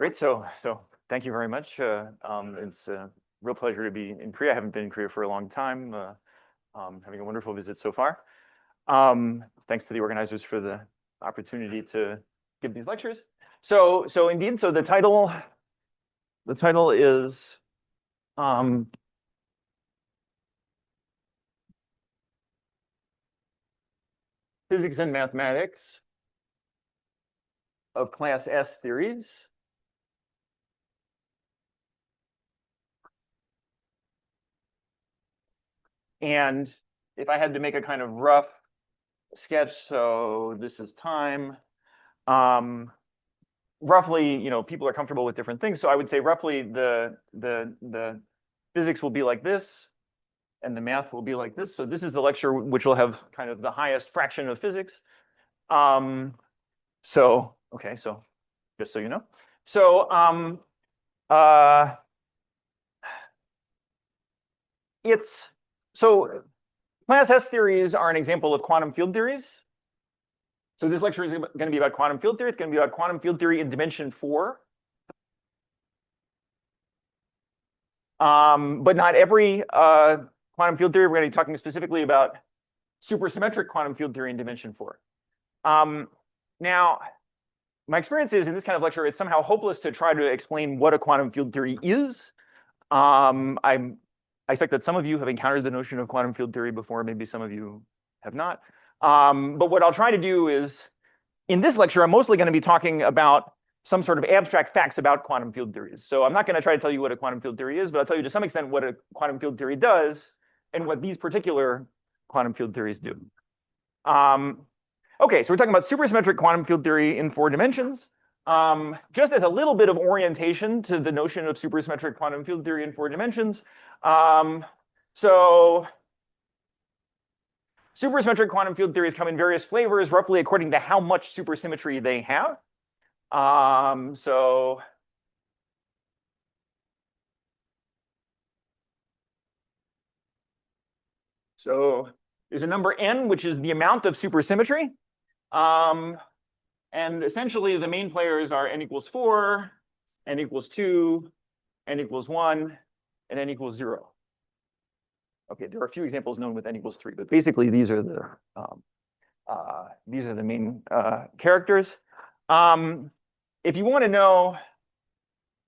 Great. So thank you very much. It's a real pleasure to be in Korea. I haven't been in Korea for a long time. Having a wonderful visit so far. Thanks to the organizers for the opportunity to give these lectures. So indeed, so the title is Physics and Mathematics of Class S Theories. And if I had to make a kind of rough sketch, so this is time. Roughly, people are comfortable with different things. So I would say roughly the physics will be like this, and the math will be like this. So this is the lecture which will have kind of the highest fraction of physics. So just so you know. So class S theories are an example of quantum field theories. So this lecture is going to be about quantum field theory. It's going to be about quantum field theory in dimension 4. But not every quantum field theory. We're going to be talking specifically about supersymmetric quantum field theory in dimension 4. Now, my experience is in this kind of lecture, it's somehow hopeless to try to explain what a quantum field theory is. I expect that some of you have encountered the notion of quantum field theory before. Maybe some of you have not. But what I'll try to do is, in this lecture, I'm mostly going to be talking about some sort of abstract facts about quantum field theories. So I'm not going to try to tell you what a quantum field theory is, but I'll tell you to some extent what a quantum field theory does and what these particular quantum field theories do. Okay, so we're talking about supersymmetric quantum field theory in 4 dimensions. Just as a little bit of orientation to the notion of supersymmetric quantum field theory in 4 dimensions. So supersymmetric quantum field theories come in various flavors, roughly according to how much supersymmetry they have. So there's a number n, which is the amount of supersymmetry. And essentially, the main players are n equals 4, n equals 2, n equals 1, and n equals 0. Okay, there are a few examples known with n equals 3, but basically these are the main characters. If you want to know,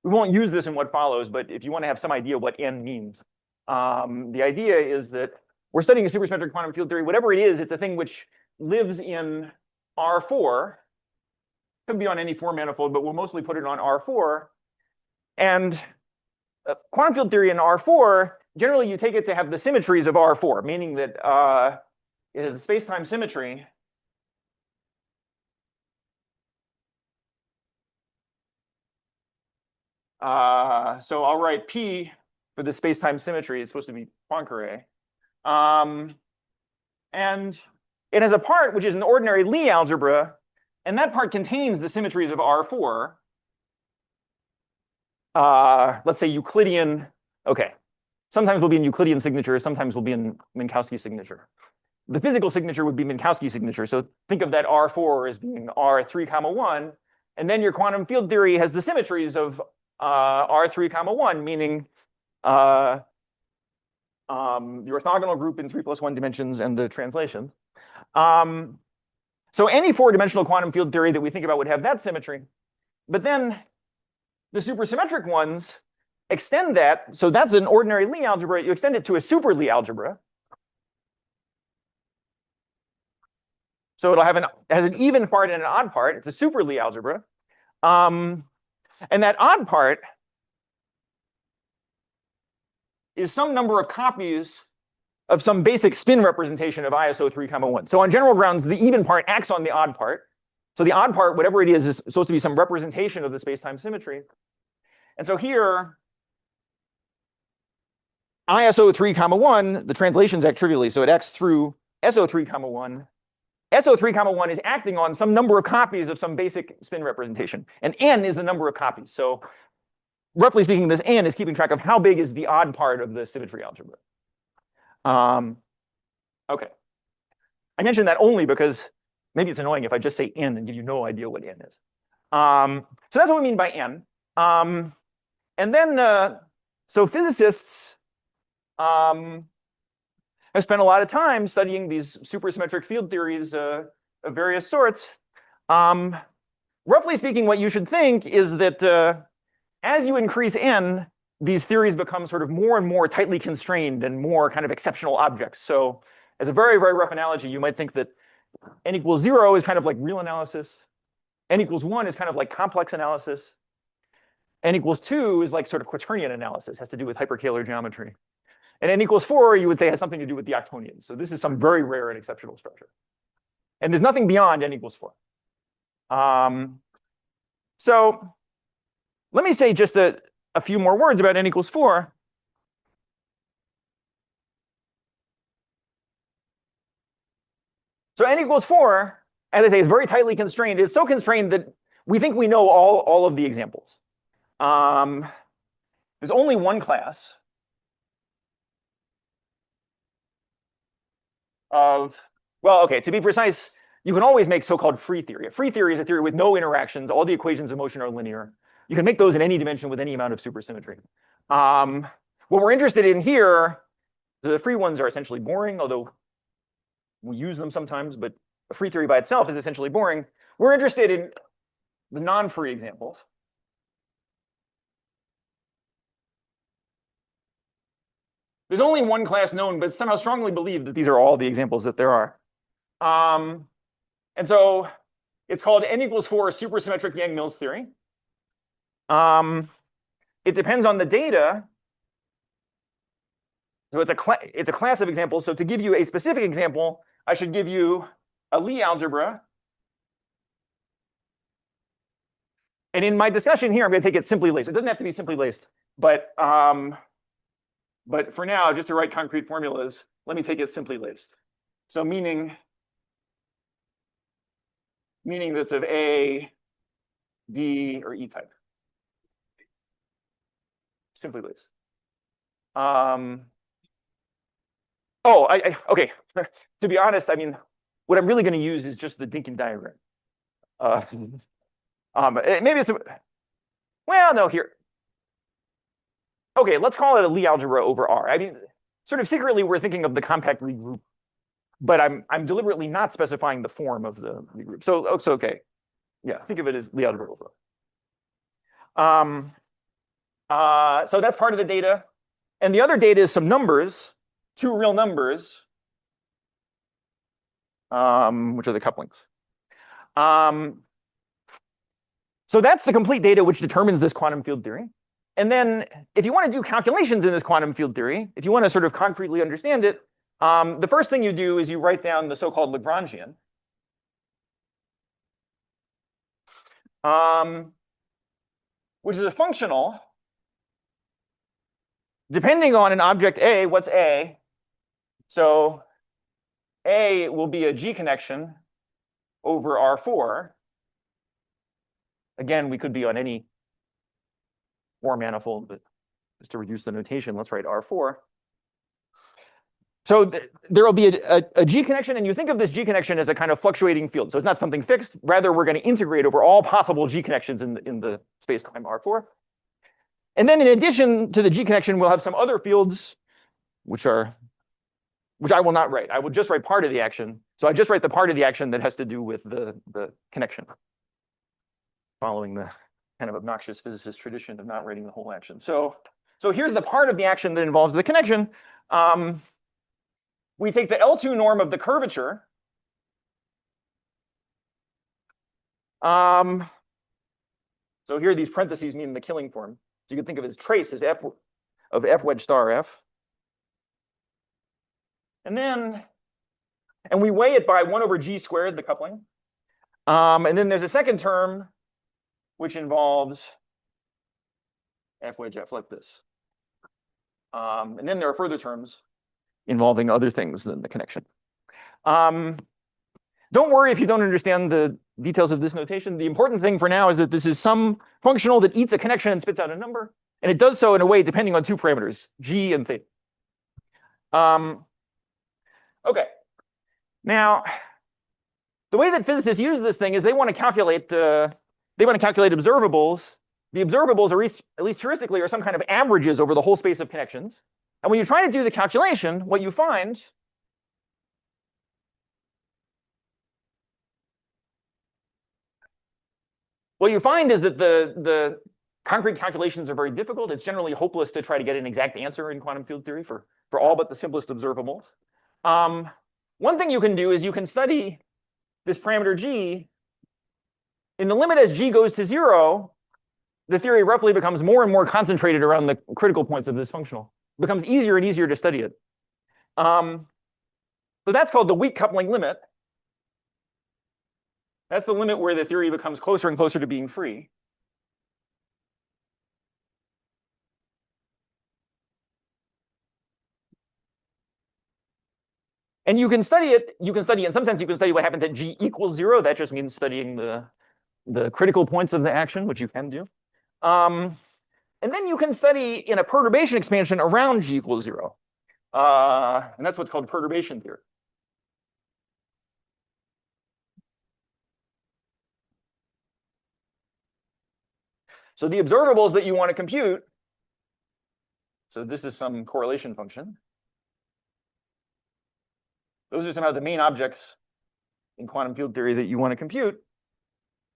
we won't use this in what follows, but if you want to have some idea what n means, the idea is that we're studying a supersymmetric quantum field theory. Whatever it is, it's a thing which lives in R4. Could be on any 4 manifold, but we'll mostly put it on R4. And quantum field theory in R4, generally you take it to have the symmetries of R4, meaning that it has a space-time symmetry. So I'll write P for the space-time symmetry. It's supposed to be Poincare. And it has a part which is an ordinary Lie algebra, and that part contains the symmetries of R4. Let's say Euclidean. Okay, sometimes we'll be in Euclidean signature, sometimes we'll be in Minkowski signature. The physical signature would be Minkowski signature. So think of that R4 as being R3, 1, and then your quantum field theory has the symmetries of R3, 1, meaning the orthogonal group in 3 + 1 dimensions and the translation. So any 4-dimensional quantum field theory that we think about would have that symmetry. But then the supersymmetric ones extend that. So that's an ordinary Lie algebra. You extend it to a super Lie algebra. So it'll have has an even part and an odd part. It's a super Lie algebra. And that odd part is some number of copies of some basic spin representation of ISO 3, 1. So on general grounds, the even part acts on the odd part. So the odd part, whatever it is supposed to be some representation of the space-time symmetry. And so here, ISO 3, 1, the translations act trivially. So it acts through SO 3, 1. SO 3, 1 is acting on some number of copies of some basic spin representation. And n is the number of copies. So roughly speaking, this n is keeping track of how big is the odd part of the symmetry algebra. Okay. I mention that only because maybe it's annoying if I just say n and give you no idea what n is. So that's what we mean by n. And then, so physicists have spent a lot of time studying these supersymmetric field theories of various sorts. Roughly speaking, what you should think is that as you increase n, these theories become sort of more and more tightly constrained and more kind of exceptional objects. So as a very, very rough analogy, you might think that n equals 0 is kind of like real analysis. N equals 1 is kind of like complex analysis. N equals 2 is like sort of quaternion analysis, has to do with hyperkähler geometry. And n equals 4, you would say, has something to do with the octonions. So this is some very rare and exceptional structure. And there's nothing beyond n equals 4. So let me say just a few more words about n equals 4. So n equals 4, as I say, is very tightly constrained. It's so constrained that we think we know all of the examples. There's only one class of, well, okay, to be precise, you can always make so-called free theory. A free theory is a theory with no interactions. All the equations of motion are linear. You can make those in any dimension with any amount of supersymmetry. What we're interested in here, the free ones are essentially boring, although we use them sometimes, but a free theory by itself is essentially boring. We're interested in the non-free examples. There's only one class known, but somehow strongly believe that these are all the examples that there are. And so it's called n equals 4 supersymmetric Yang-Mills theory. It depends on the data. So it's a class of examples. So to give you a specific example, I should give you a Lie algebra. And in my discussion here, I'm going to take it simply laced. It doesn't have to be simply laced, but for now, just to write concrete formulas, let me take it simply laced. So meaning that's of A, D, or E type. Simply laced. Okay. To be honest, I mean, what I'm really going to use is just the Dinkin diagram. Maybe it's well, no, here. Okay, let's call it a Lie algebra over R. I mean, sort of secretly, we're thinking of the compact Lie group, but I'm deliberately not specifying the form of the Lie group. So okay, yeah, think of it as Lie algebra over R. So that's part of the data, and the other data is some numbers, two real numbers, which are the couplings. So that's the complete data which determines this quantum field theory. And then if you want to do calculations in this quantum field theory, if you want to sort of concretely understand it, the first thing you do is you write down the so-called Lagrangian. Which is a functional. Depending on an object A, what's A? So A will be a G connection over R4. Again, we could be on any 4 manifold, but just to reduce the notation, let's write R4. So there will be a G connection, and you think of this G connection as a kind of fluctuating field. So it's not something fixed. Rather, we're going to integrate over all possible G connections in the space-time R4. And then in addition to the G connection, we'll have some other fields, which I will not write. I will just write part of the action. So I just write the part of the action that has to do with the connection, following the kind of obnoxious physicist tradition of not writing the whole action. So here's the part of the action that involves the connection. We take the L2 norm of the curvature. So here these parentheses mean the killing form. So you can think of it as trace as f of f wedge star f. And we weigh it by 1 over g squared, the coupling. And then there's a second term which involves f wedge f like this. And then there are further terms involving other things than the connection. Don't worry if you don't understand the details of this notation. The important thing for now is that this is some functional that eats a connection and spits out a number. And it does so in a way depending on 2 parameters, g and theta. Okay. Now, the way that physicists use this thing is they want to calculate observables the observables, at least heuristically, are some kind of averages over the whole space of connections. And when you try to do the calculation, what you find is that the concrete calculations are very difficult. It's generally hopeless to try to get an exact answer in quantum field theory for all but the simplest observables. One thing you can do is you can study this parameter g. In the limit as g goes to 0, the theory roughly becomes more and more concentrated around the critical points of this functional. It becomes easier and easier to study it. So that's called the weak coupling limit. That's the limit where the theory becomes closer and closer to being free. And you can study it. You can study, in some sense, you can study what happens at g equals 0. That just means studying the critical points of the action, which you can do. And then you can study in a perturbation expansion around g equals 0. And that's what's called perturbation theory. So the observables that you want to compute, so this is some correlation function. Those are somehow the main objects in quantum field theory that you want to compute.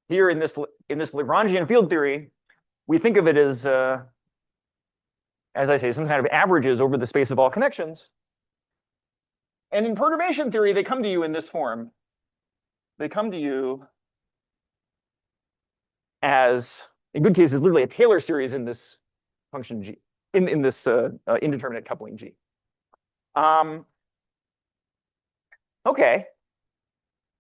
Here in this Lagrangian field theory, we think of it as I say, some kind of averages over the space of all connections. And in perturbation theory, they come to you in this form. They come to you as, in good cases, literally a Taylor series in this function g, in this indeterminate coupling g. Okay.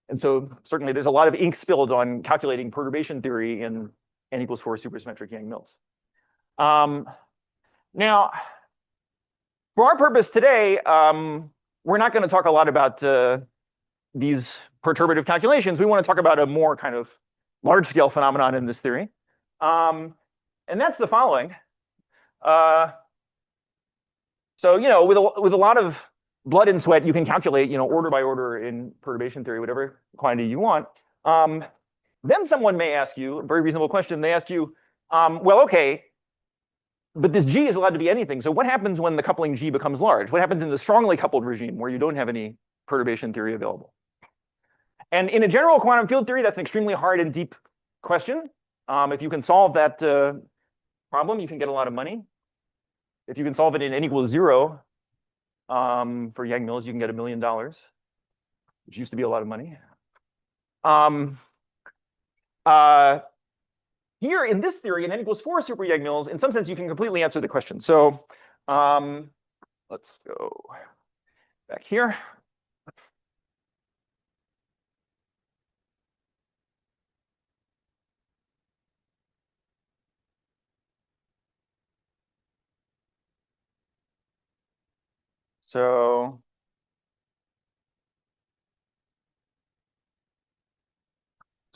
And so certainly there's a lot of ink spilled on calculating perturbation theory in n equals 4 supersymmetric Yang-Mills. Now, for our purpose today, we're not going to talk a lot about these perturbative calculations. We want to talk about a more kind of large-scale phenomenon in this theory. And that's the following. So, with a lot of blood and sweat, you can calculate, order by order in perturbation theory, whatever quantity you want. Then someone may ask you, a very reasonable question, they ask you, well, okay, but this g is allowed to be anything. So what happens when the coupling g becomes large? What happens in the strongly coupled regime where you don't have any perturbation theory available? And in a general quantum field theory, that's an extremely hard and deep question. If you can solve that problem, you can get a lot of money. If you can solve it in n equals 0 for Yang-Mills, you can get $1 million, which used to be a lot of money. Here in this theory, in n equals 4 super Yang-Mills, in some sense, you can completely answer the question. So let's go back here. So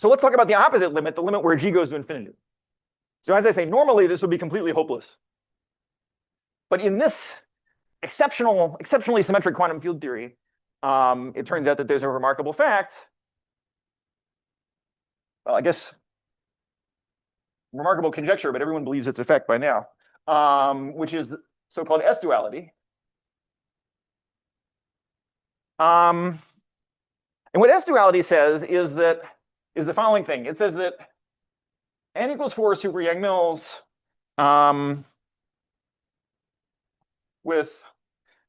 let's talk about the opposite limit, the limit where g goes to infinity. So as I say, normally this would be completely hopeless. But in this exceptionally symmetric quantum field theory, it turns out that there's a remarkable fact. Well, I guess remarkable conjecture, but everyone believes its effect by now, which is so-called S-duality. And what S-duality says is the following thing. It says that n equals 4 super Yang-Mills with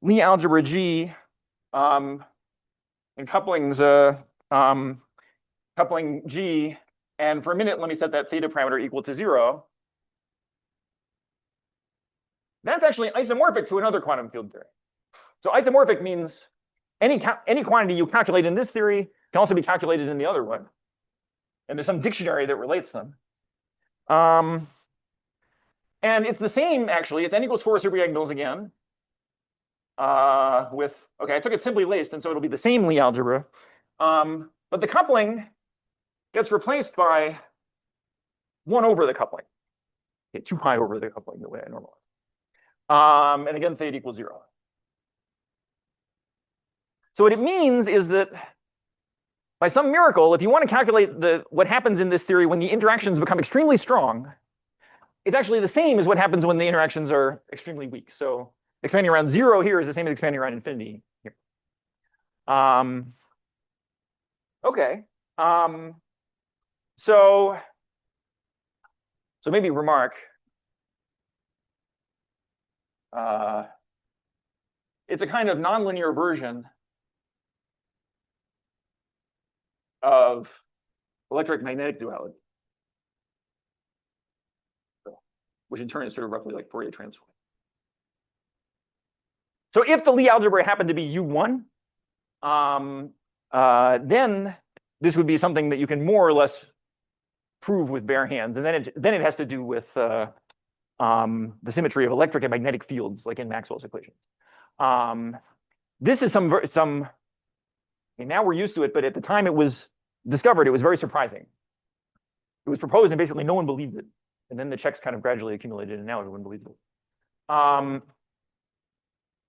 Lie algebra G and couplings coupling G, and for a minute, let me set that theta parameter equal to 0. That's actually isomorphic to another quantum field theory. So isomorphic means any quantity you calculate in this theory can also be calculated in the other one. And there's some dictionary that relates them. And it's the same, actually. It's n equals 4 super Yang-Mills again. Okay, I took it simply laced, and so it'll be the same Lie algebra. But the coupling gets replaced by 1 over the coupling. Okay, 2 pi over the coupling, the way I normalize. And again, theta equals 0. So what it means is that by some miracle, if you want to calculate what happens in this theory when the interactions become extremely strong, it's actually the same as what happens when the interactions are extremely weak. So expanding around 0 here is the same as expanding around infinity here. Okay. So maybe remark. It's a kind of nonlinear version of electric-magnetic duality, which in turn is sort of roughly like Fourier transform. So if the Lie algebra happened to be U1, then this would be something that you can more or less prove with bare hands, and then it has to do with the symmetry of electric and magnetic fields, like in Maxwell's equations. This is some. And now we're used to it, but at the time it was discovered, it was very surprising. It was proposed, and basically no one believed it, and then the checks kind of gradually accumulated, and now everyone believes it.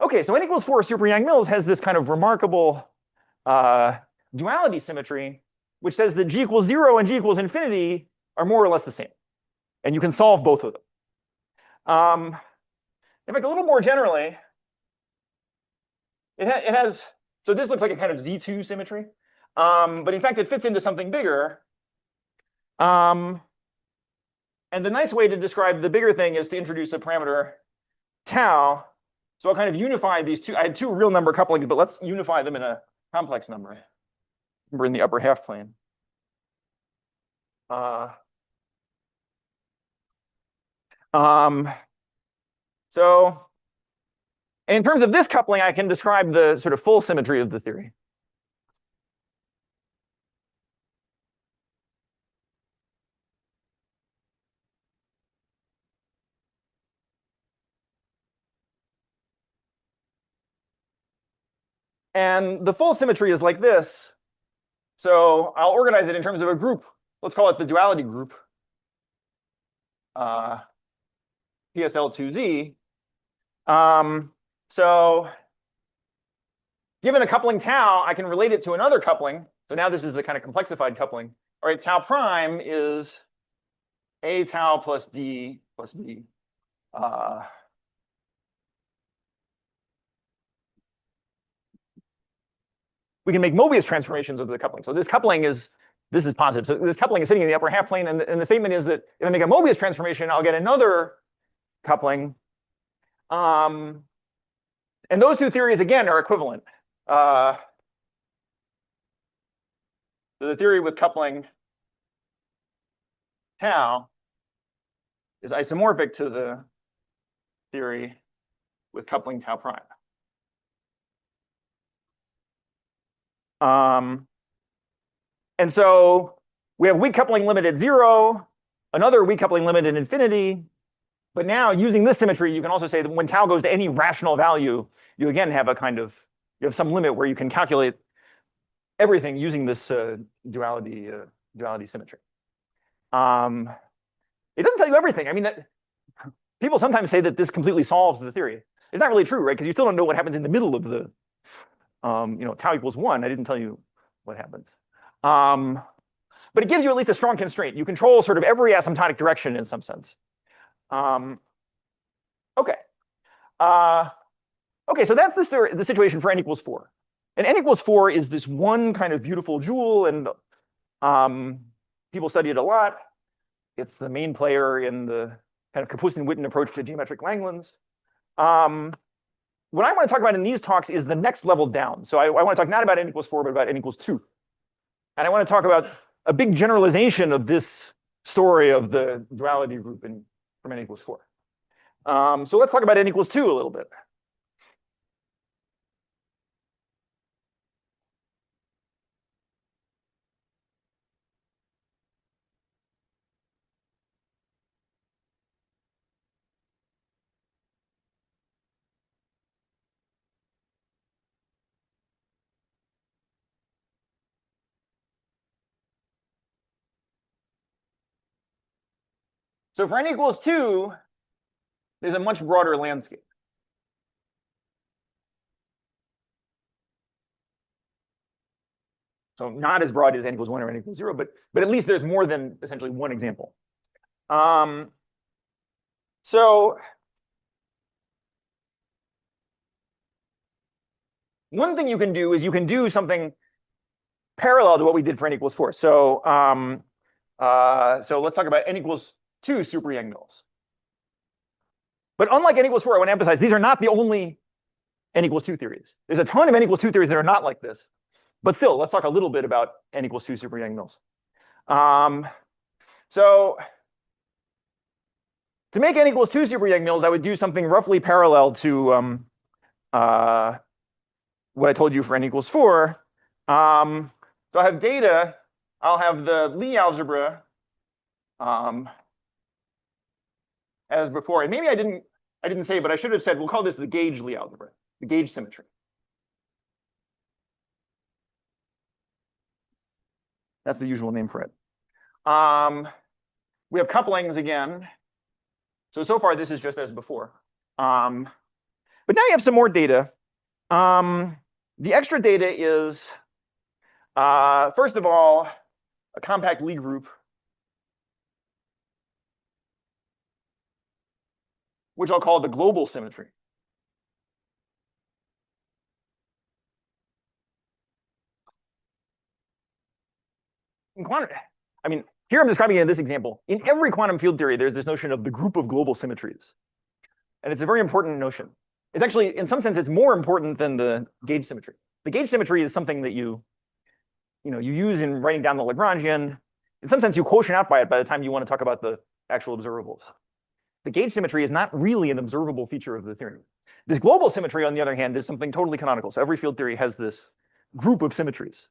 Okay, so n equals 4 super Yang-Mills has this kind of remarkable duality symmetry, which says that g equals 0 and g equals infinity are more or less the same, and you can solve both of them. In fact, a little more generally, it has, so this looks like a kind of Z2 symmetry, but in fact, it fits into something bigger. And the nice way to describe the bigger thing is to introduce a parameter tau. So I'll kind of unify these two. I had two real number couplings, but let's unify them in a complex number. We're in the upper half plane. So, and in terms of this coupling, I can describe the sort of full symmetry of the theory. And the full symmetry is like this. So I'll organize it in terms of a group. Let's call it the duality group, PSL2Z. So given a coupling tau, I can relate it to another coupling. So now this is the kind of complexified coupling. All right, tau prime is A tau plus D plus B. We can make Mobius transformations of the coupling. So this coupling is, this is positive. So this coupling is sitting in the upper half plane, and the statement is that if I make a Mobius transformation, I'll get another coupling. And those two theories, again, are equivalent. So the theory with coupling tau is isomorphic to the theory with coupling tau prime. And so we have weak coupling limit at 0, another weak coupling limit at infinity. But now using this symmetry, you can also say that when tau goes to any rational value, you again have a kind of, you have some limit where you can calculate everything using this duality symmetry. It doesn't tell you everything. I mean, people sometimes say that this completely solves the theory. It's not really true, right? Because you still don't know what happens in the middle of the, tau equals 1. I didn't tell you what happens. But it gives you at least a strong constraint. You control sort of every asymptotic direction in some sense. Okay. Okay, so that's the situation for n equals 4. And n equals 4 is this one kind of beautiful jewel, and people study it a lot. It's the main player in the kind of Kapustin-Witten approach to geometric Langlands. What I want to talk about in these talks is the next level down. So I want to talk not about n equals 4, but about n equals 2. And I want to talk about a big generalization of this story of the duality group from n equals 4. So let's talk about n equals 2 a little bit. So for n equals 2, there's a much broader landscape. So not as broad as n equals 1 or n equals 0, but at least there's more than essentially one example. So one thing you can do is you can do something parallel to what we did for n equals 4. So let's talk about n equals 2 super Yang-Mills. But unlike n equals 4, I want to emphasize these are not the only n equals 2 theories. There's a ton of n equals 2 theories that are not like this. But still, let's talk a little bit about n equals 2 super Yang-Mills. So to make n equals 2 super Yang-Mills, I would do something roughly parallel to what I told you for n equals 4. So I have data. I'll have the Lie algebra as before. And maybe I didn't say, but I should have said we'll call this the gauge Lie algebra, the gauge symmetry. That's the usual name for it. We have couplings again. So far, this is just as before. But now you have some more data. The extra data is, first of all, a compact Lie group, which I'll call the global symmetry. In quantum, I mean, here I'm describing it in this example. In every quantum field theory, there's this notion of the group of global symmetries. And it's a very important notion. It's actually, in some sense, it's more important than the gauge symmetry. The gauge symmetry is something that you use in writing down the Lagrangian. In some sense, you quotient out by it by the time you want to talk about the actual observables. The gauge symmetry is not really an observable feature of the theory. This global symmetry, on the other hand, is something totally canonical. So every field theory has this group of symmetries.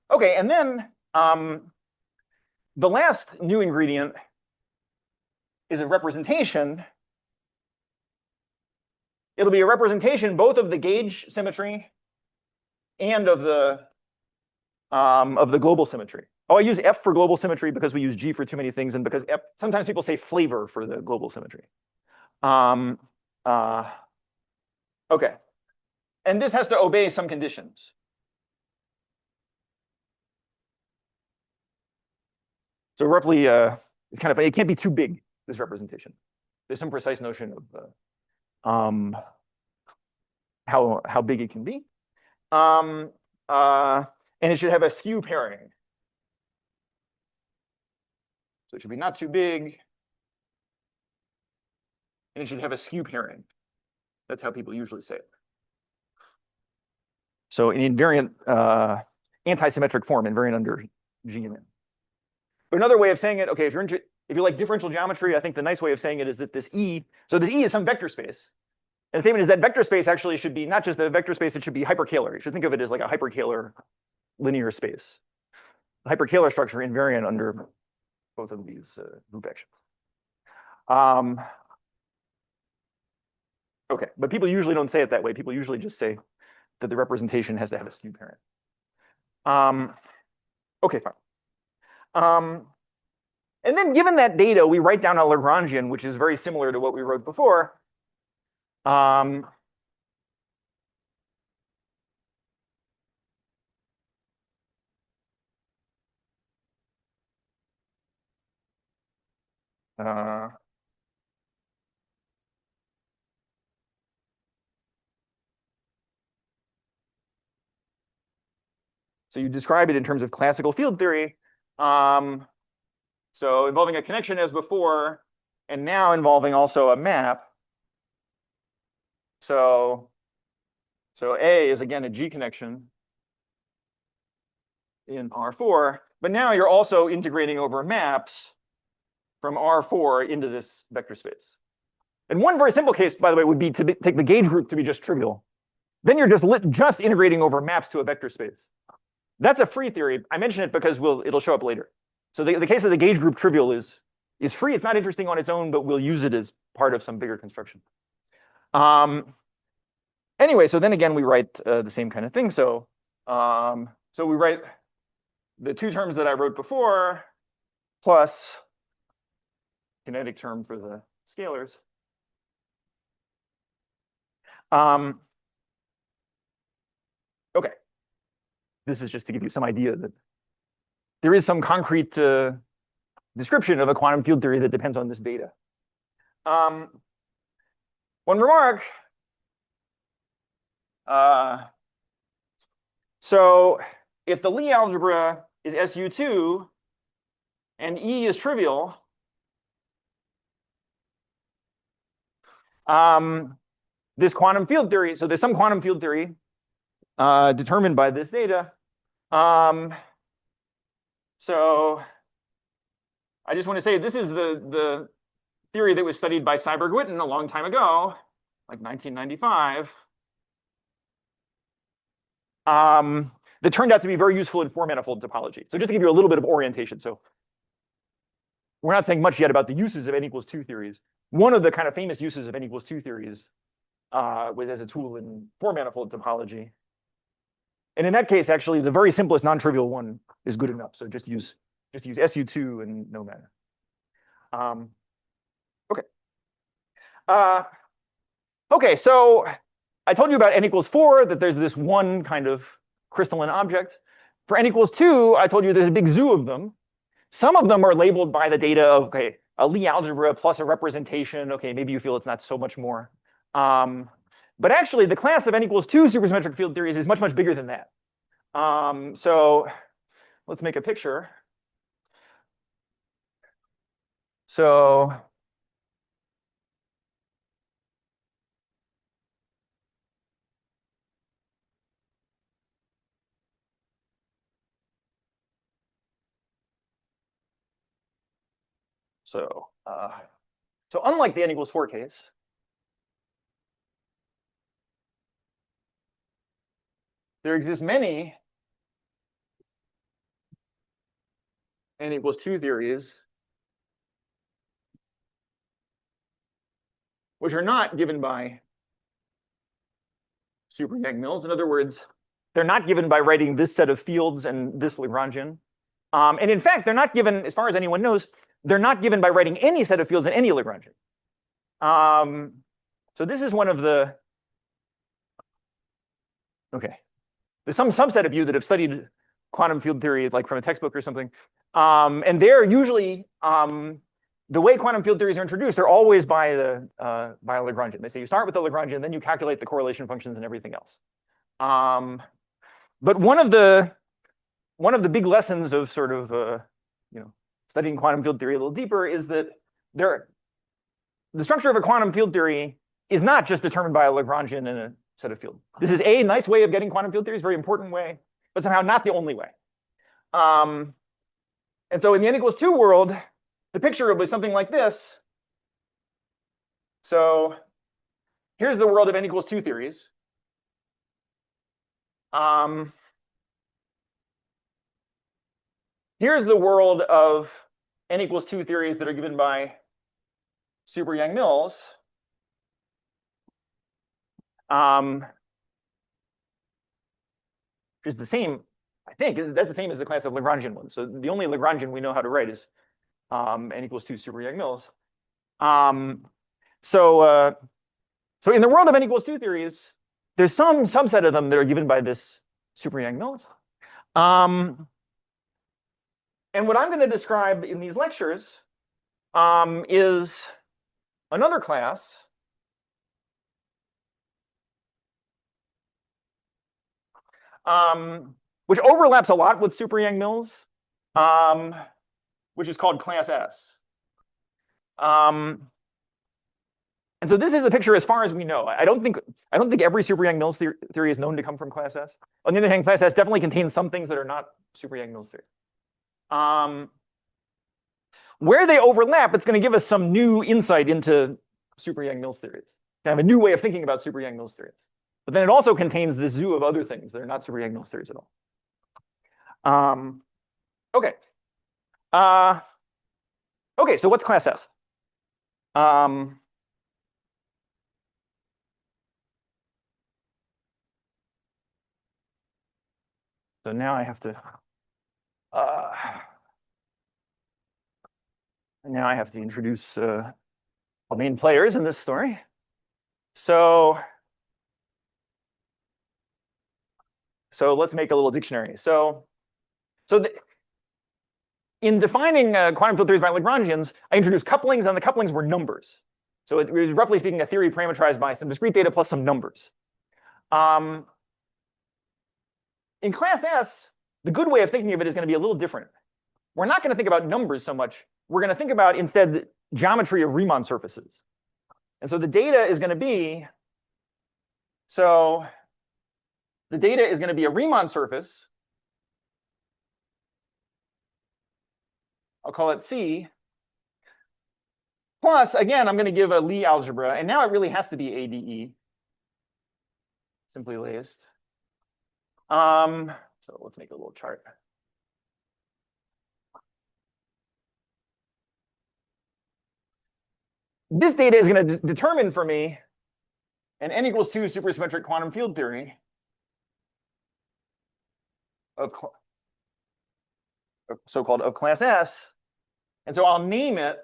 Okay, and then the last new ingredient is a representation. It'll be a representation both of the gauge symmetry and of the global symmetry. Oh, I use F for global symmetry because we use G for too many things, and because F, sometimes people say flavor for the global symmetry. Okay, and this has to obey some conditions. So roughly, it's kind of funny. It can't be too big, this representation. There's some precise notion of how big it can be. And it should have a skew pairing. So it should be not too big. And it should have a skew pairing. That's how people usually say it. So in invariant anti-symmetric form, invariant under G and N. But another way of saying it, okay, if you like differential geometry, I think the nice way of saying it is that this E, so this E is some vector space. And the statement is that vector space actually should be not just a vector space, it should be hyperkähler. You should think of it as like a hyperkähler linear space. A hyperkähler structure invariant under both of these group actions. Okay, but people usually don't say it that way. People usually just say that the representation has to have a skew parent. Okay, fine. And then given that data, we write down a Lagrangian, which is very similar to what we wrote before. So you describe it in terms of classical field theory. So involving a connection as before, and now involving also a map. So A is again a G connection in R4, but now you're also integrating over maps from R4 into this vector space. And one very simple case, by the way, would be to take the gauge group to be just trivial. Then you're just integrating over maps to a vector space. That's a free theory. I mention it because it'll show up later. So the case of the gauge group trivial is free. It's not interesting on its own, but we'll use it as part of some bigger construction. Anyway, so then again, we write the same kind of thing. So we write the two terms that I wrote before plus kinetic term for the scalars. Okay. This is just to give you some idea that there is some concrete description of a quantum field theory that depends on this data. One remark. So if the Lie algebra is SU2 and E is trivial, this quantum field theory, so there's some quantum field theory determined by this data. So I just want to say this is the theory that was studied by Seiberg-Witten a long time ago, like 1995. That turned out to be very useful in four-manifold topology. So just to give you a little bit of orientation. So we're not saying much yet about the uses of n=2 theories. One of the kind of famous uses of n=2 theories was as a tool in four-manifold topology. And in that case, actually, the very simplest non-trivial one is good enough. So just use SU2 and no matter. Okay. Okay, so I told you about n=4, that there's this one kind of crystalline object. For n=2, I told you there's a big zoo of them. Some of them are labeled by the data of, okay, a Lie algebra plus a representation. Okay, maybe you feel it's not so much more. But actually, the class of n=2 supersymmetric field theories is much, much bigger than that. So let's make a picture. So so unlike the n=4 case, there exist many n=2 theories which are not given by super Yang-Mills. In other words, they're not given by writing this set of fields and this Lagrangian. And in fact, they're not given, as far as anyone knows, they're not given by writing any set of fields in any Lagrangian. So this is one of the, okay. There's some subset of you that have studied quantum field theory, like from a textbook or something. And they're usually, the way quantum field theories are introduced, they're always by a Lagrangian. They say you start with the Lagrangian, then you calculate the correlation functions and everything else. But one of the big lessons of sort of studying quantum field theory a little deeper is that the structure of a quantum field theory is not just determined by a Lagrangian and a set of fields. This is a nice way of getting quantum field theory, very important way, but somehow not the only way. And so in the n=2 world, the picture will be something like this. So here's the world of n=2 theories. Here's the world of n=2 theories that are given by super Yang-Mills. Which is the same, I think, that's the same as the class of Lagrangian ones. So the only Lagrangian we know how to write is n=2 super Yang-Mills. So in the world of n=2 theories, there's some subset of them that are given by this super Yang-Mills. And what I'm going to describe in these lectures is another class which overlaps a lot with super Yang-Mills, which is called class S. And so this is the picture as far as we know. I don't think every super Yang-Mills theory is known to come from class S. On the other hand, class S definitely contains some things that are not super Yang-Mills theory. Where they overlap, it's going to give us some new insight into super Yang-Mills theories, kind of a new way of thinking about super Yang-Mills theories. But then it also contains this zoo of other things that are not super Yang-Mills theories at all. Okay. Okay, so what's class S? So now I have to introduce the main players in this story. So let's make a little dictionary. So in defining quantum field theories by Lagrangians, I introduced couplings, and the couplings were numbers. So it was, roughly speaking, a theory parameterized by some discrete data plus some numbers. In class S, the good way of thinking of it is going to be a little different. We're not going to think about numbers so much. We're going to think about, instead, geometry of Riemann surfaces. And so the data is going to be, a Riemann surface. I'll call it C. Plus, again, I'm going to give a Lie algebra. And now it really has to be ADE. Simply laced. So let's make a little chart. This data is going to determine for me an n equals 2 supersymmetric quantum field theory of so-called of class S. And so I'll name it.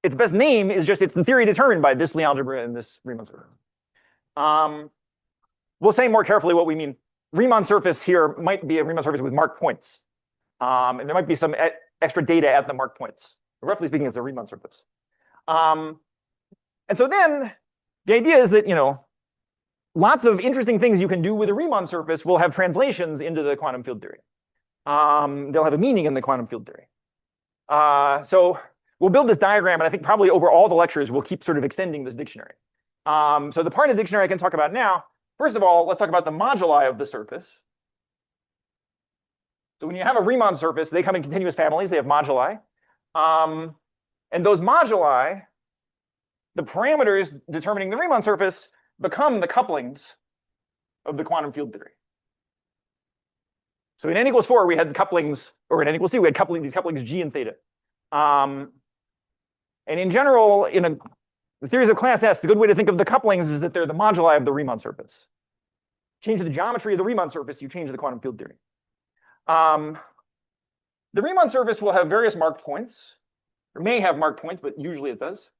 Its best name is just, it's the theory determined by this Lie algebra and this Riemann surface. We'll say more carefully what we mean. Riemann surface here might be a Riemann surface with marked points. And there might be some extra data at the marked points. But roughly speaking, it's a Riemann surface. And so then the idea is that, lots of interesting things you can do with a Riemann surface will have translations into the quantum field theory. They'll have a meaning in the quantum field theory. So we'll build this diagram, and I think probably over all the lectures, we'll keep sort of extending this dictionary. So the part of the dictionary I can talk about now, first of all, let's talk about the moduli of the surface. So when you have a Riemann surface, they come in continuous families. They have moduli. And those moduli, the parameters determining the Riemann surface, become the couplings of the quantum field theory. So in n equals 4, we had couplings, or in n equals 2, we had these couplings G and theta. And in general, in the theories of class S, the good way to think of the couplings is that they're the moduli of the Riemann surface. Change the geometry of the Riemann surface, you change the quantum field theory. The Riemann surface will have various marked points, or may have marked points, but usually it does.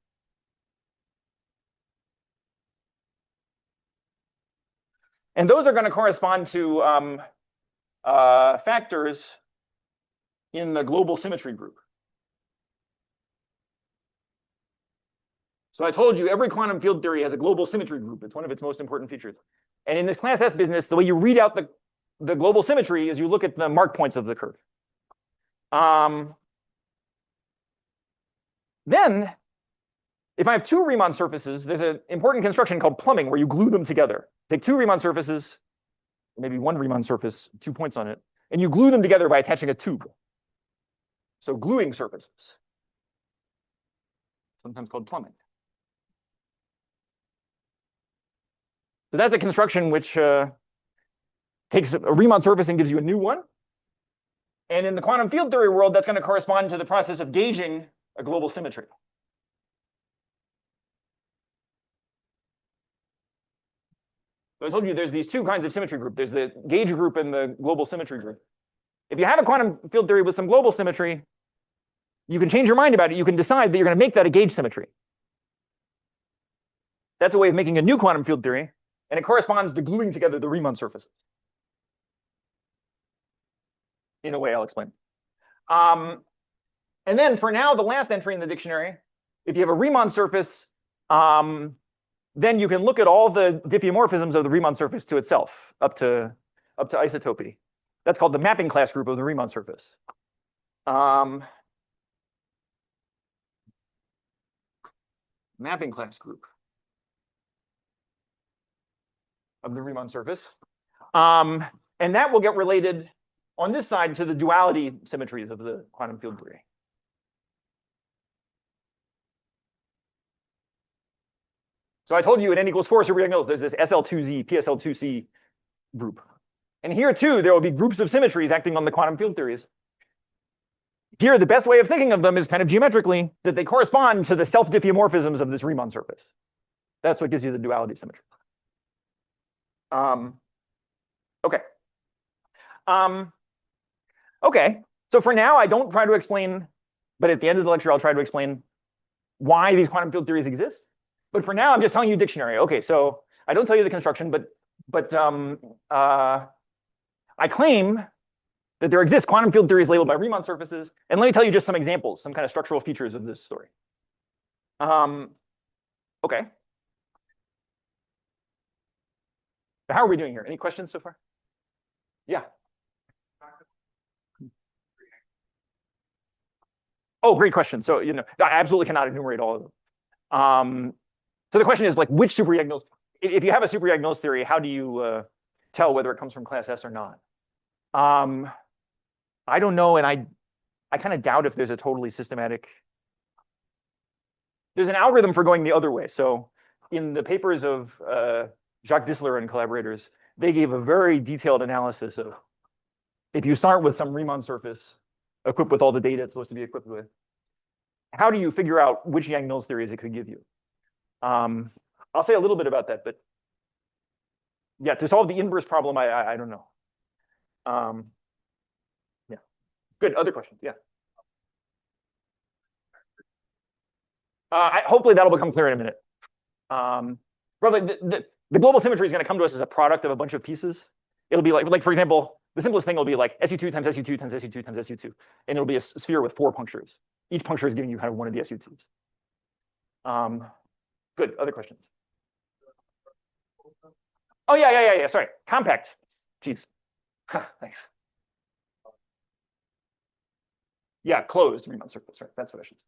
And those are going to correspond to factors in the global symmetry group. So I told you every quantum field theory has a global symmetry group. It's one of its most important features. And in this class S business, the way you read out the global symmetry is you look at the marked points of the curve. Then, if I have two Riemann surfaces, there's an important construction called plumbing where you glue them together. Take two Riemann surfaces, maybe one Riemann surface, 2 points on it, and you glue them together by attaching a tube. So gluing surfaces, sometimes called plumbing. So that's a construction which takes a Riemann surface and gives you a new one. And in the quantum field theory world, that's going to correspond to the process of gauging a global symmetry. So I told you there's these two kinds of symmetry group. There's the gauge group and the global symmetry group. If you have a quantum field theory with some global symmetry, you can change your mind about it. You can decide that you're going to make that a gauge symmetry. That's a way of making a new quantum field theory, and it corresponds to gluing together the Riemann surfaces. In a way, I'll explain. And then for now, the last entry in the dictionary, if you have a Riemann surface, then you can look at all the diffeomorphisms of the Riemann surface to itself, up to isotopy. That's called the mapping class group of the Riemann surface. Mapping class group of the Riemann surface. And that will get related on this side to the duality symmetries of the quantum field theory. So I told you at n equals 4 superdiagonals, there's this SL2Z, PSL2C group. And here too, there will be groups of symmetries acting on the quantum field theories. Here, the best way of thinking of them is kind of geometrically that they correspond to the self-diffeomorphisms of this Riemann surface. That's what gives you the duality symmetry. Okay. Okay, so for now, I don't try to explain, but at the end of the lecture, I'll try to explain why these quantum field theories exist. But for now, I'm just telling you dictionary. Okay, so I don't tell you the construction, but I claim that there exist quantum field theories labeled by Riemann surfaces. And let me tell you just some examples, some kind of structural features of this story. Okay. How are we doing here? Any questions so far? Yeah. Oh, great question. So, I absolutely cannot enumerate all of them. So the question is, like, which superdiagonals, if you have a superdiagonals theory, how do you tell whether it comes from class S or not? I don't know, and I kind of doubt if there's a totally systematic. There's an algorithm for going the other way. So in the papers of Jacques Dissler and collaborators, they gave a very detailed analysis of if you start with some Riemann surface equipped with all the data it's supposed to be equipped with, how do you figure out which Yang-Mills theories it could give you? I'll say a little bit about that, but yeah, to solve the inverse problem, I don't know. Yeah, good. Other questions? Yeah. Hopefully that'll become clear in a minute. Probably the global symmetry is going to come to us as a product of a bunch of pieces. It'll be like for example, the simplest thing will be like SU2 times SU2 times SU2 times SU2, and it'll be a sphere with 4 punctures. Each puncture is giving you kind of one of the SU2s. Good. Other questions? Oh yeah. Sorry, compact. Jeez. Thanks. Yeah, closed Riemann surface. Right. That's what I should say.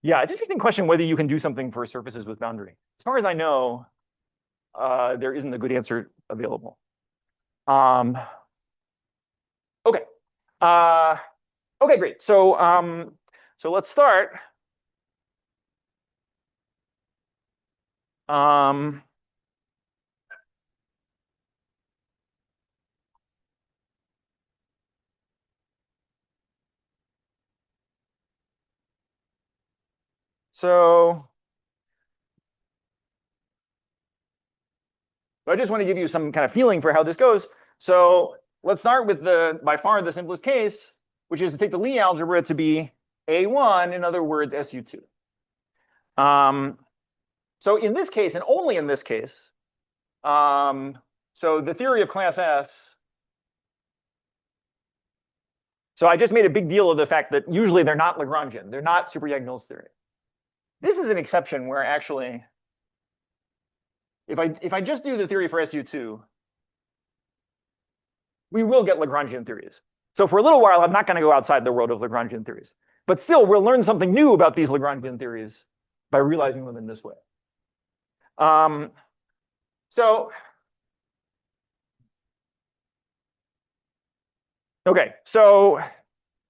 Yeah, it's an interesting question whether you can do something for surfaces with boundary. As far as I know, there isn't a good answer available. Okay. Okay, great. So let's start. So I just want to give you some kind of feeling for how this goes. So let's start with by far the simplest case, which is to take the Lie algebra to be A1, in other words, SU2. So in this case, and only in this case, so the theory of class S. So I just made a big deal of the fact that usually they're not Lagrangian. They're not superdiagonals theory. This is an exception where actually, if I just do the theory for SU2, we will get Lagrangian theories. So for a little while, I'm not going to go outside the world of Lagrangian theories. But still, we'll learn something new about these Lagrangian theories by realizing them in this way. Okay, so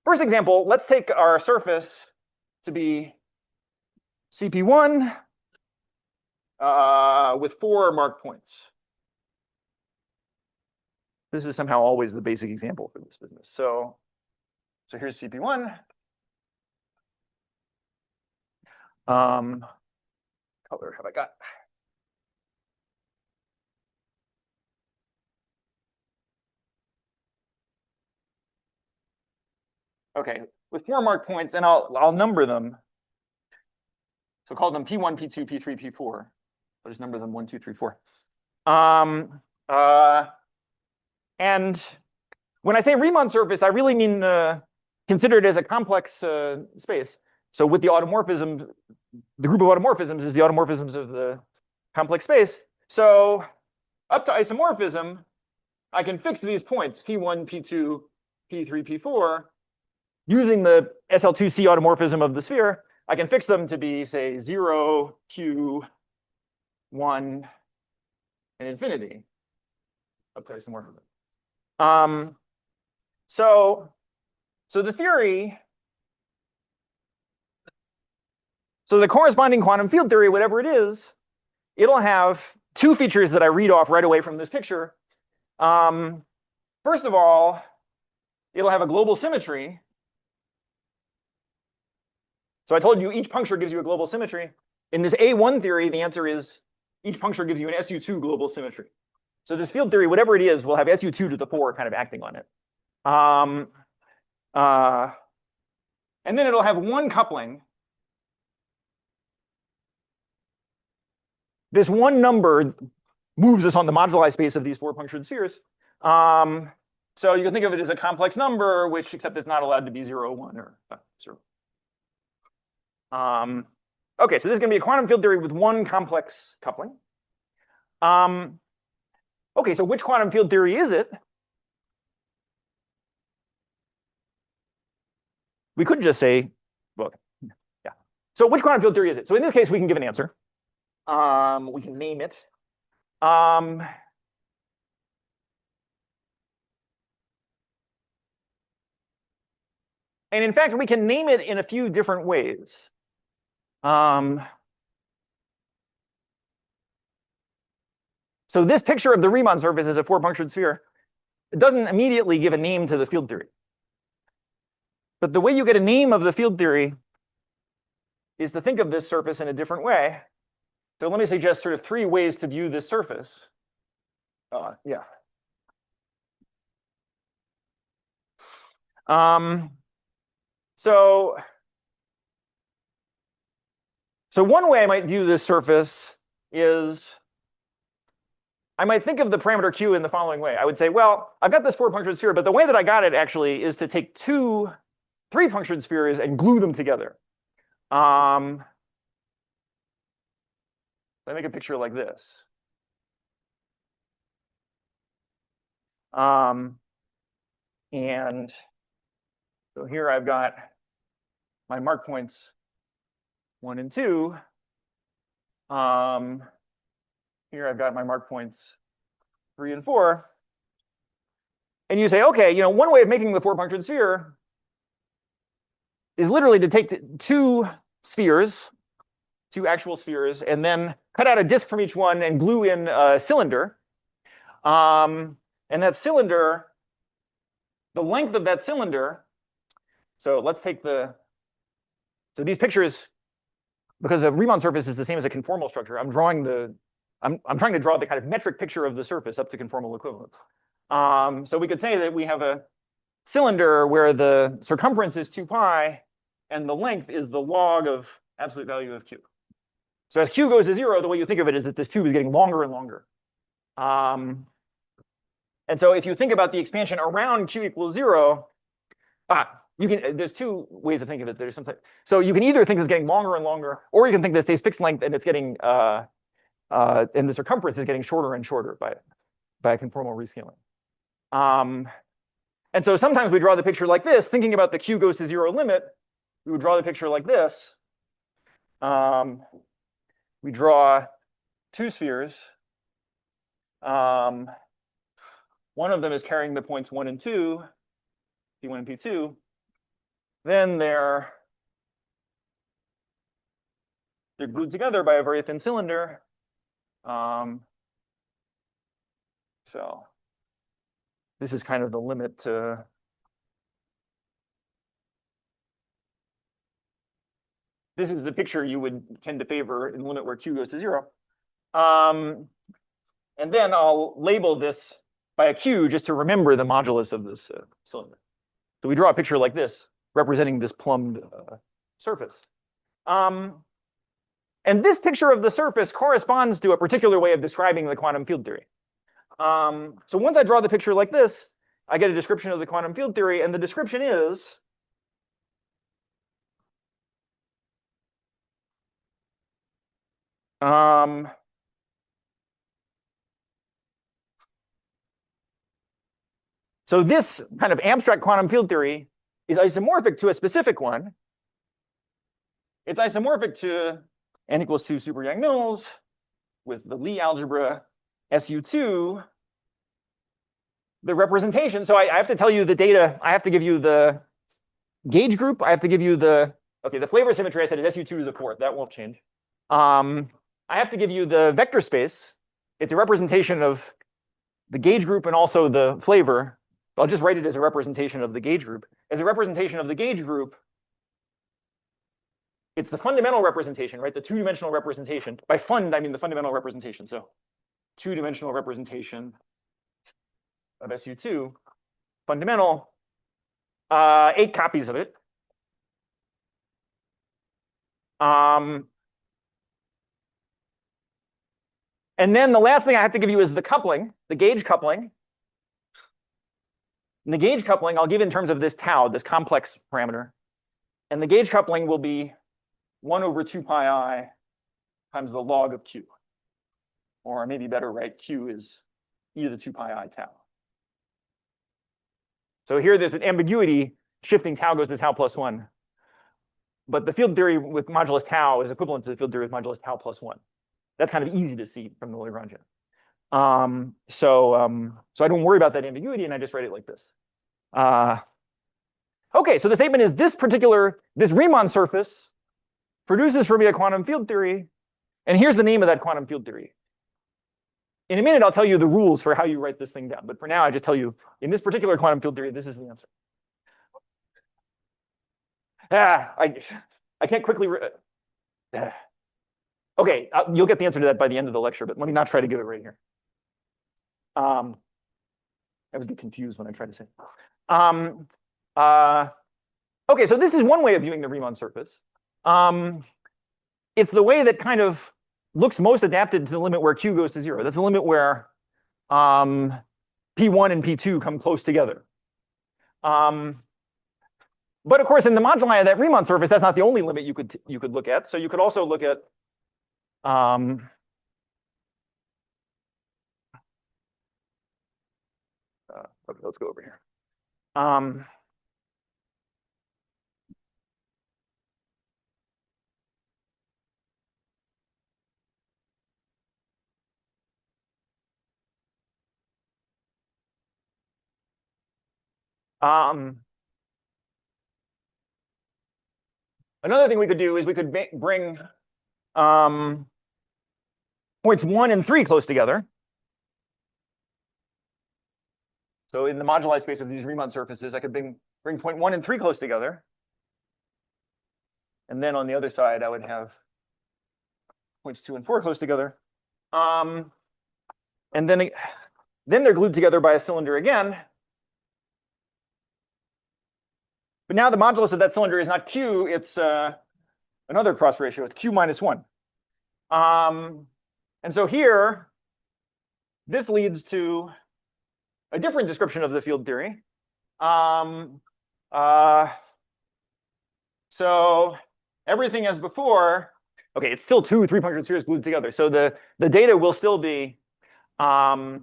first example, let's take our surface to be CP1 with 4 marked points. This is somehow always the basic example for this business. So here's CP1. Color have I got? Okay, with 4 marked points, and I'll number them. So call them P1, P2, P3, P4. I'll just number them 1, 2, 3, 4. And when I say Riemann surface, I really mean considered as a complex space. So with the automorphism, the group of automorphisms is the automorphisms of the complex space. So up to isomorphism, I can fix these points, P1, P2, P3, P4, using the SL2C automorphism of the sphere. I can fix them to be, say, 0, Q, 1, and infinity up to isomorphism. So the theory, so the corresponding quantum field theory, whatever it is, it'll have 2 features that I read off right away from this picture. First of all, it'll have a global symmetry. So I told you each puncture gives you a global symmetry. In this A1 theory, the answer is each puncture gives you an SU2 global symmetry. So this field theory, whatever it is, will have SU2 to the 4 kind of acting on it. And then it'll have one coupling. This one number moves us on the moduli space of these 4 punctured spheres. So you can think of it as a complex number, which except it's not allowed to be 0, 1, or 0. Okay, so this is going to be a quantum field theory with one complex coupling. Okay, so which quantum field theory is it? We could just say, well, yeah. So which quantum field theory is it? So in this case, we can give an answer. We can name it. And in fact, we can name it in a few different ways. So this picture of the Riemann surface is a four-punctured sphere. It doesn't immediately give a name to the field theory. But the way you get a name of the field theory is to think of this surface in a different way. So let me suggest sort of three ways to view this surface. Yeah. So one way I might view this surface is I might think of the parameter Q in the following way. I would say, well, I've got this four-punctured sphere, but the way that I got it actually is to take two three-punctured spheres and glue them together. Let me make a picture like this. And so here I've got my mark points 1 and 2. Here I've got my mark points 3 and 4. And you say, okay, one way of making the four-punctured sphere is literally to take two spheres, two actual spheres, and then cut out a disk from each one and glue in a cylinder. And that cylinder, the length of that cylinder, so let's take so these pictures, because a Riemann surface is the same as a conformal structure, I'm trying to draw the kind of metric picture of the surface up to conformal equivalence. So we could say that we have a cylinder where the circumference is 2 pi and the length is the log of absolute value of Q. So as Q goes to 0, the way you think of it is that this tube is getting longer and longer. And so if you think about the expansion around Q equals 0, there's two ways of thinking of it. So you can either think it's getting longer and longer, or you can think that it stays fixed length and it's getting and the circumference is getting shorter and shorter by a conformal rescaling. And so sometimes we draw the picture like this, thinking about the Q goes to 0 limit. We would draw the picture like this. We draw two spheres. One of them is carrying the points 1 and 2, P1 and P2. Then they're glued together by a very thin cylinder. So this is kind of the limit to this is the picture you would tend to favor in the limit where Q goes to 0. And then I'll label this by a Q just to remember the modulus of this cylinder. So we draw a picture like this, representing this plumbed surface. And this picture of the surface corresponds to a particular way of describing the quantum field theory. So once I draw the picture like this, I get a description of the quantum field theory, and the description is so this kind of abstract quantum field theory is isomorphic to a specific one. It's isomorphic to n equals 2 super Yang-Mills with the Lie algebra SU2. The representation, so I have to tell you the data. I have to give you the gauge group. I have to give you the flavor symmetry. I said is SU2 to the 4th. That won't change. I have to give you the vector space. It's a representation of the gauge group and also the flavor. I'll just write it as a representation of the gauge group. As a representation of the gauge group, it's the fundamental representation, right? The two-dimensional representation. By fund, I mean the fundamental representation. So two-dimensional representation of SU2, fundamental, 8 copies of it. And then the last thing I have to give you is the coupling, the gauge coupling. And the gauge coupling I'll give in terms of this tau, this complex parameter. And the gauge coupling will be 1 over 2 pi I times the log of Q. Or maybe better, right? Q is e to the 2 pi I tau. So here there's an ambiguity. Shifting tau goes to tau plus 1. But the field theory with modulus tau is equivalent to the field theory with modulus tau plus 1. That's kind of easy to see from the Lagrangian. So I don't worry about that ambiguity, and I just write it like this. Okay, so the statement is this Riemann surface produces for me a quantum field theory, and here's the name of that quantum field theory. In a minute, I'll tell you the rules for how you write this thing down. But for now, I just tell you, in this particular quantum field theory, this is the answer. I can't quickly. Okay, you'll get the answer to that by the end of the lecture, but let me not try to give it right here. I was getting confused when I tried to say. Okay, so this is one way of viewing the Riemann surface. It's the way that kind of looks most adapted to the limit where Q goes to 0. That's the limit where P1 and P2 come close together. But of course, in the moduli of that Riemann surface, that's not the only limit you could look at. So you could also look at okay, let's go over here. Another thing we could do is we could bring points 1 and 3 close together. So in the moduli space of these Riemann surfaces, I could bring point 1 and 3 close together. And then on the other side, I would have points 2 and 4 close together. And then they're glued together by a cylinder again. But now the modulus of that cylinder is not Q, it's another cross ratio. It's Q minus 1. And so here, this leads to a different description of the field theory. So everything as before. Okay, it's still 2 3-punctured spheres glued together. So the data will still be n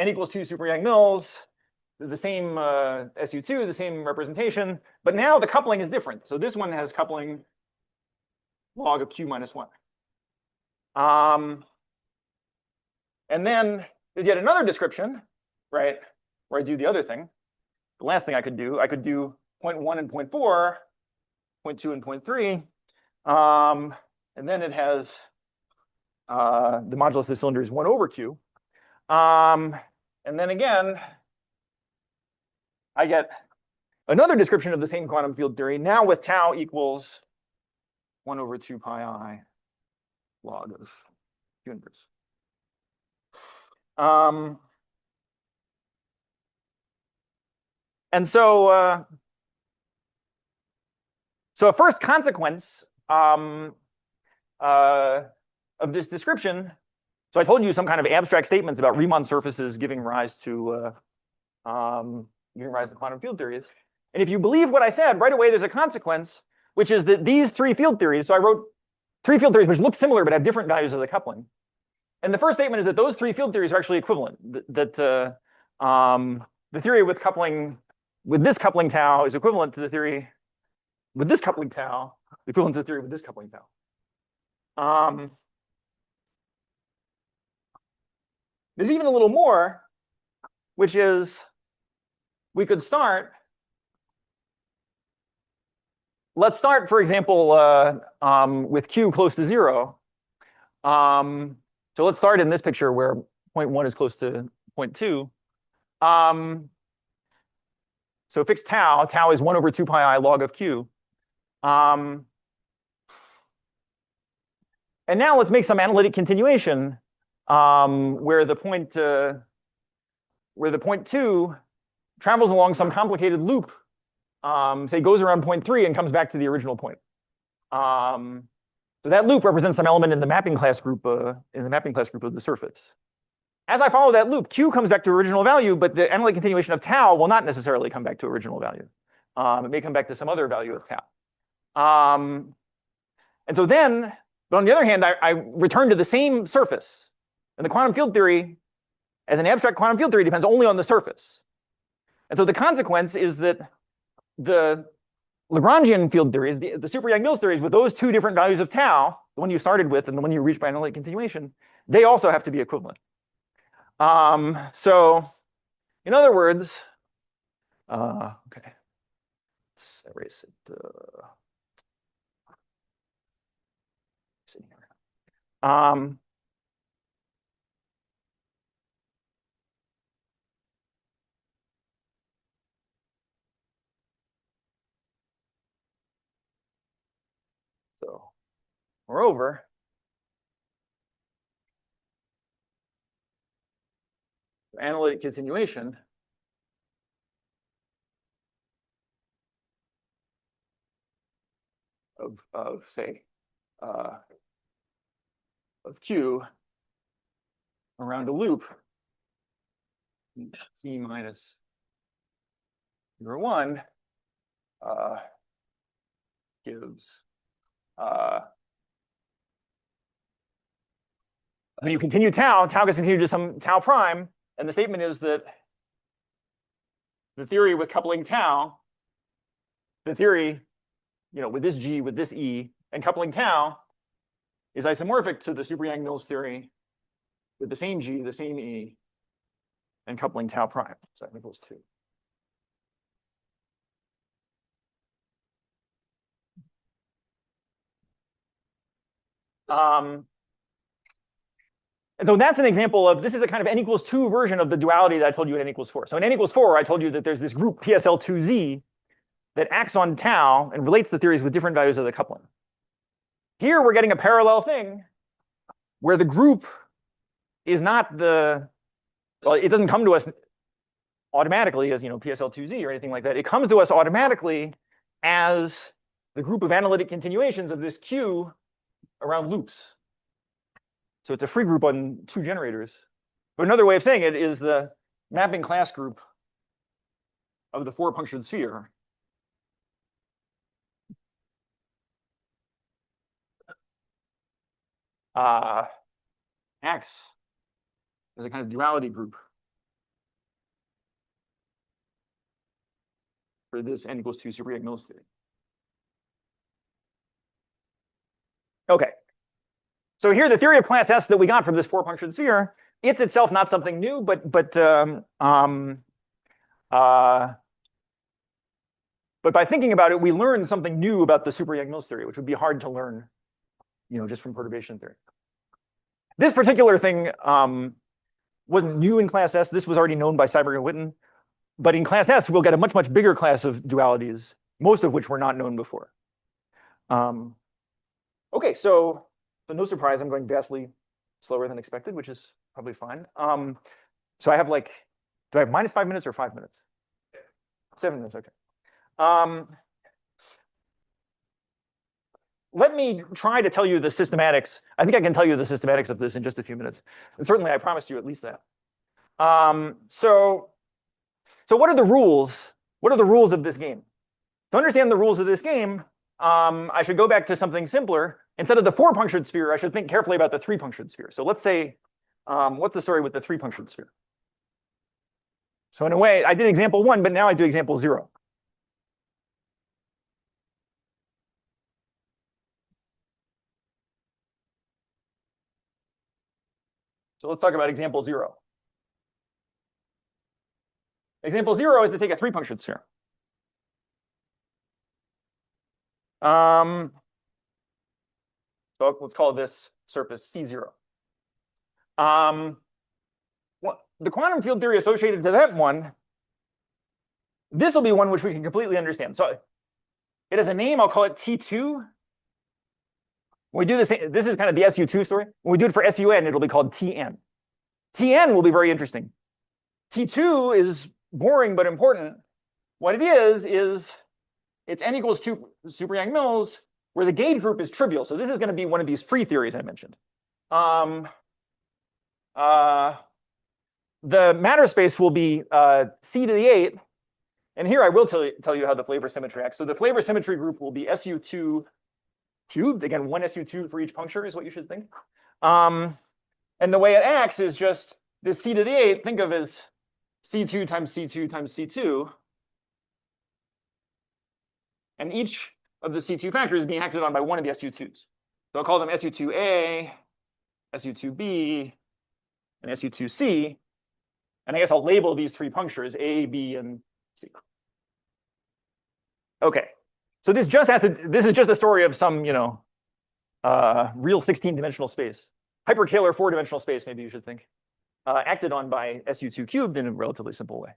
equals 2 super Yang-Mills, the same SU2, the same representation, but now the coupling is different. So this one has coupling log of Q minus 1. And then there's yet another description, right, where I do the other thing. The last thing I could do point 1 and point 4, point 2 and point 3. And then it has the modulus of the cylinder is 1 over Q. And then again, I get another description of the same quantum field theory, now with tau equals 1 over 2 pi I log of Q inverse. And so a first consequence of this description, so I told you some kind of abstract statements about Riemann surfaces giving rise to quantum field theories. And if you believe what I said, right away there's a consequence, which is that these 3 field theories, so I wrote 3 field theories which look similar but have different values of the coupling. And the first statement is that those 3 field theories are actually equivalent, that the theory with coupling, with this coupling tau is equivalent to the theory with this coupling tau, equivalent to the theory with this coupling tau. There's even a little more, which is we could start. Let's start, for example, with Q close to 0. So let's start in this picture where point 1 is close to point 2. So fixed tau is 1 over 2 pi I log of Q. And now let's make some analytic continuation where the point 2 travels along some complicated loop, say goes around point 3 and comes back to the original point. So that loop represents some element in the mapping class group of the surface. as I follow that loop, Q comes back to original value, but the analytic continuation of tau will not necessarily come back to original value. It may come back to some other value of tau. And so then, but on the other hand, I return to the same surface. And the quantum field theory, as an abstract quantum field theory, depends only on the surface. And so the consequence is that the Lagrangian field theories, the super Yang-Mills theories, with those two different values of tau, the one you started with and the one you reached by analytic continuation, they also have to be equivalent. So, in other words, okay, let's erase it. Sitting here. So, moreover, analytic continuation of say of Q around a loop C minus 0, 1 gives when you continue tau gets continued to some tau prime, and the statement is that the theory with coupling tau, the theory, with this G, with this E, and coupling tau is isomorphic to the super Yang-Mills theory with the same G, the same E, and coupling tau prime. So that equals 2. And so that's an example of, this is a kind of n equals 2 version of the duality that I told you at n equals 4. So in n equals 4, I told you that there's this group PSL2Z that acts on tau and relates the theories with different values of the coupling. Here we're getting a parallel thing where the group is not well, it doesn't come to us automatically as PSL2Z or anything like that. It comes to us automatically as the group of analytic continuations of this Q around loops. So it's a free group on 2 generators. But another way of saying it is the mapping class group of the 4-punctured sphere. X is a kind of duality group for this n equals 2 super Yang-Mills theory. Okay. So here, the theory of class S that we got from this 4-punctured sphere, it's itself not something new, but by thinking about it, we learn something new about the super Yang-Mills theory, which would be hard to learn, just from perturbation theory. This particular thing wasn't new in class S. This was already known by Seiberg and Witten. But in class S, we'll get a much, much bigger class of dualities, most of which were not known before. Okay, so no surprise, I'm going vastly slower than expected, which is probably fine. So I have do I have minus 5 minutes or 5 minutes? 7 minutes, okay. Let me try to tell you the systematics. I think I can tell you the systematics of this in just a few minutes. And certainly I promised you at least that. So what are the rules? What are the rules of this game? To understand the rules of this game, I should go back to something simpler. Instead of the 4-punctured sphere, I should think carefully about the 3-punctured sphere. So let's say, what's the story with the 3-punctured sphere? So in a way, I did example 1, but now I do example 0. So let's talk about example 0. Example 0 is to take a 3-punctured sphere. So let's call this surface C0. The quantum field theory associated to that one, this will be one which we can completely understand. So it has a name, I'll call it T2. When we do this is kind of the SU2 story. When we do it for SUN, it'll be called TN. TN will be very interesting. T2 is boring but important. What it is it's n equals 2 super Yang-Mills, where the gauge group is trivial. So this is going to be one of these free theories I mentioned. the matter space will be C to the 8. And here I will tell you how the flavor symmetry acts. So the flavor symmetry group will be SU2 cubed. Again, one SU2 for each puncture is what you should think. And the way it acts is just this C to the 8, think of as C2 times C2 times C2. And each of the C2 factors is being acted on by one of the SU2s. So I'll call them SU2A, SU2B, and SU2C. And I guess I'll label these three punctures A, B, and C. Okay. So this is just a story of some, real 16-dimensional space. Hyperkähler 4-dimensional space, maybe you should think. Acted on by SU2 cubed in a relatively simple way.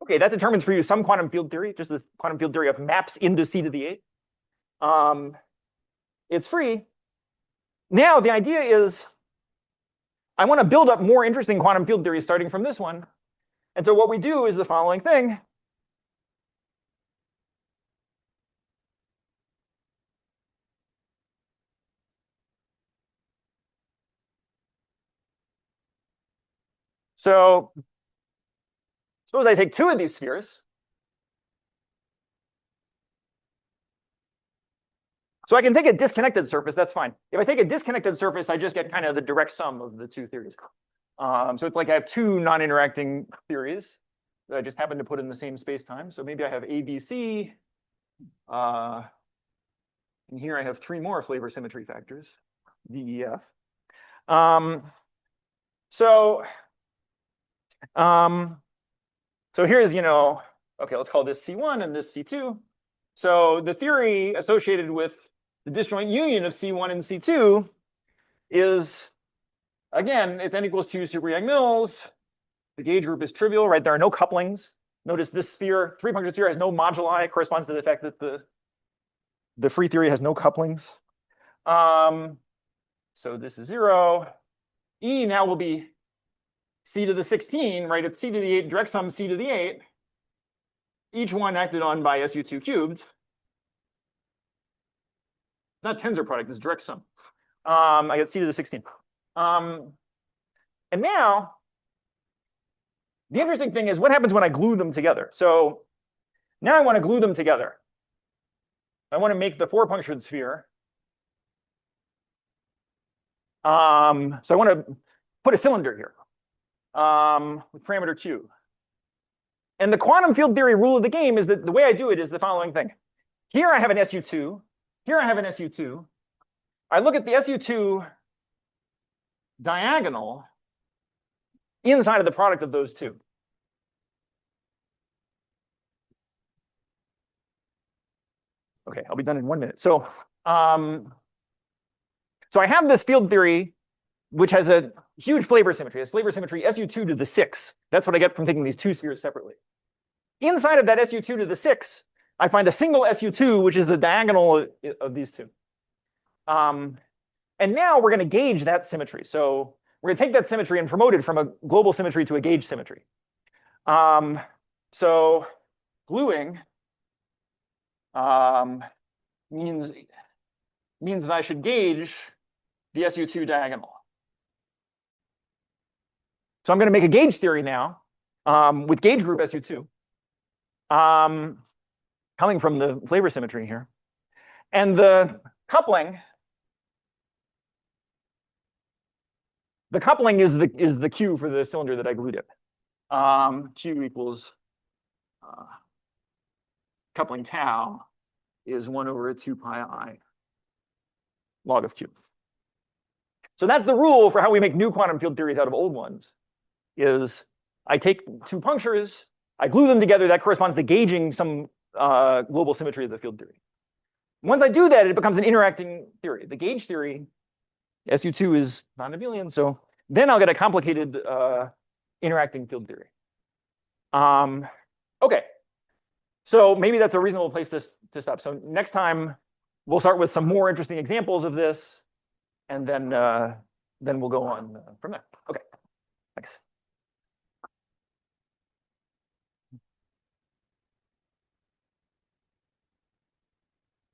Okay, that determines for you some quantum field theory, just the quantum field theory of maps into C to the 8. It's free. Now the idea is I want to build up more interesting quantum field theories starting from this one. And so what we do is the following thing. So suppose I take two of these spheres. So I can take a disconnected surface, that's fine. If I take a disconnected surface, I just get kind of the direct sum of the two theories. So it's like I have two non-interacting theories that I just happen to put in the same space-time. So maybe I have ABC. And here I have three more flavor symmetry factors, D, E, F. So here's, okay, let's call this C1 and this C2. So the theory associated with the disjoint union of C1 and C2 is, again, if n equals 2 super Yang-Mills, the gauge group is trivial, right? There are no couplings. Notice this sphere, three-puncture sphere, has no moduli. It corresponds to the fact that the free theory has no couplings. So this is 0. E now will be C to the 16, right? It's C to the 8, direct sum C to the 8. Each one acted on by SU2 cubed. Not tensor product, it's direct sum. I get C to the 16. And now, the interesting thing is what happens when I glue them together. So now I want to glue them together. I want to make the four-punctured sphere. So I want to put a cylinder here with parameter Q. And the quantum field theory rule of the game is that the way I do it is the following thing. Here I have an SU2. Here I have an SU2. I look at the SU2 diagonal inside of the product of those two. Okay, I'll be done in 1 minute. So I have this field theory which has a huge flavor symmetry. It's flavor symmetry SU2 to the 6. That's what I get from taking these two spheres separately. Inside of that SU2 to the 6, I find a single SU2, which is the diagonal of these two. And now we're going to gauge that symmetry. So we're going to take that symmetry and promote it from a global symmetry to a gauge symmetry. So gluing means that I should gauge the SU2 diagonal. So I'm going to make a gauge theory now with gauge group SU2 coming from the flavor symmetry here. And the coupling is the Q for the cylinder that I glued it. Q equals coupling tau is 1 over 2 pi I log of Q. So that's the rule for how we make new quantum field theories out of old ones. Is I take two punctures, I glue them together, that corresponds to gauging some global symmetry of the field theory. Once I do that, it becomes an interacting theory. The gauge theory, SU2 is non-abelian, so then I'll get a complicated interacting field theory. Okay, so maybe that's a reasonable place to stop. So next time, we'll start with some more interesting examples of this, and then we'll go on from there. Okay, thanks.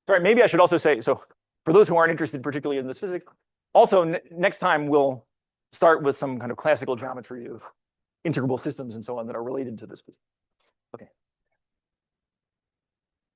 Sorry, maybe I should also say, so for those who aren't interested particularly in this physics, also next time we'll start with some kind of classical geometry of integrable systems and so on that are related to this. Okay.